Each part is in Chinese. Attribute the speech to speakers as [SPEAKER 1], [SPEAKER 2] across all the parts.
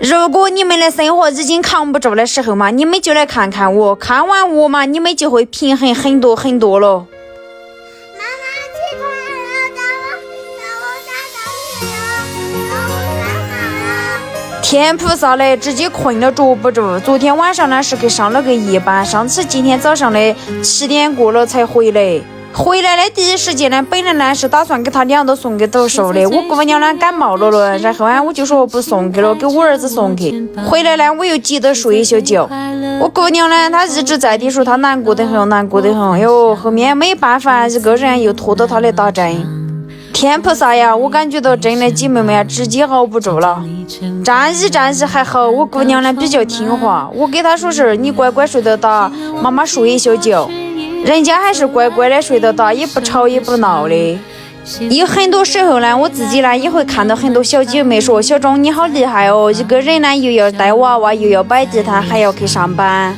[SPEAKER 1] 如果你们的生活已经扛不住的时候嘛，你们就来看看我，看完我嘛，你们就会平衡很多很多了。天菩萨嘞，直接困了着不住。昨天晚上呢是去上了个夜班，上次今天早上的7点过了才回来。回来的第一时间呢，本来呢是打算给他俩都送给走兽的。我姑娘呢感冒了，然后我就说不送给了，给我儿子送去。回来呢，我又急着睡一宿觉。我姑娘呢，她一直在地说她难过得很，难过得很。哟，后面没办法，一个人又拖到她来打针。天菩萨呀，我感觉到真的姐妹们啊，直接熬不住了。站一还好，我姑娘呢比较听话，我给她说是你乖乖睡得到，妈妈睡一宿觉，人家还是乖乖的睡得到，也不吵也不闹的。有很多时候呢，我自己呢也会看到很多小姐妹说，小钟你好厉害哦，一个人呢又要带娃娃，又要摆地摊，还要去上班。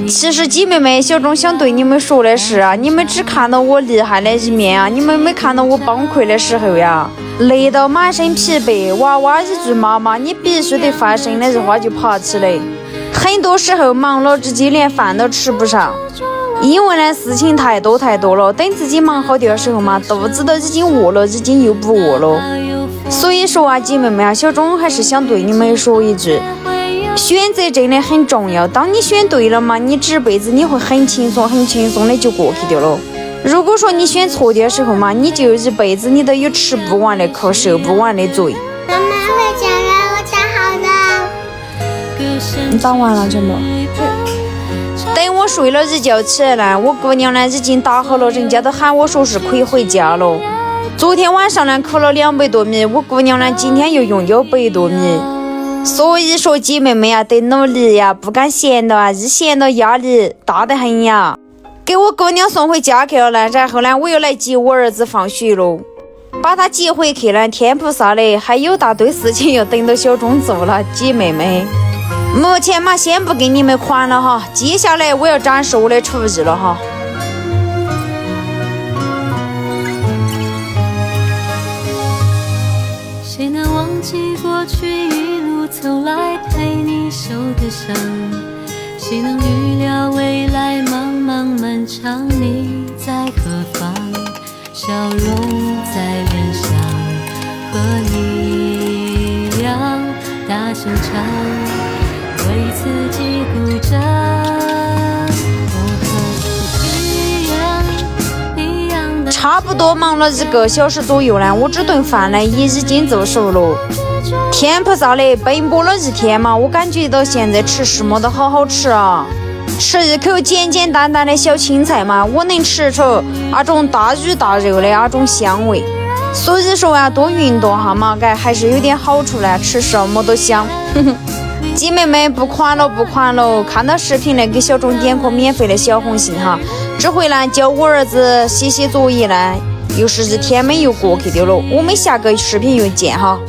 [SPEAKER 1] 其实姐妹们，小钟想对你们说的是啊，你们只看到我厉害的一面啊，你们没看到我崩溃的时候呀，累到满身疲惫，娃娃一句妈妈，你必须得翻身的话就爬起来。很多时候忙了，自己连饭都吃不上，因为呢事情太多了，等自己忙好点的时候嘛，肚子都已经饿了，已经又不饿了。所以说啊，姐妹们啊，小钟还是想对你们说一句，选择真的很重要，当你选对了嘛，你这辈子你会很轻松的就过去掉了。如果说你选错的时候嘛，你就一辈子你都有吃不完的苦，受不完的罪。
[SPEAKER 2] 妈妈回家了，我打好了。
[SPEAKER 1] 你打完了真的？等我睡了一觉起来呢，我姑娘呢已经打好了，人家都喊我说是可以回家了。昨天晚上呢扣了200多米，我姑娘呢今天又用100多米。所以说姐妹们呀，得努力呀，不敢闲了啊，一闲了压力大得很呀。给我姑娘送回家去了呢，然后呢我又来接我儿子放学了，把他接回去了。天菩萨嘞，还有大堆事情要等到小钟做了，姐妹们。目前嘛，先不给你们款了哈，接下来我要展示我的厨艺了哈。
[SPEAKER 3] 谁能忘记过去一路走来陪你受的伤？谁能预料未来茫茫漫长？你在何方？笑容在脸上，和你一样大声唱，为自己鼓掌。
[SPEAKER 1] 差不多忙了1个小时左右呢，我这顿饭呢也已经做熟了。天菩萨嘞，奔波了一天嘛，我感觉到现在吃什么都好好吃啊。吃一口简单的小青菜嘛，我能吃出那种大鱼大肉的那种香味。所以说啊，多运动哈嘛，还是有点好处的，吃什么都香。姐妹们不款了，看到视频呢给小钟点颗免费的小红心哈。这回呢教我儿子写作业呢，又是一天没有过去掉了。我们下个视频又见哈。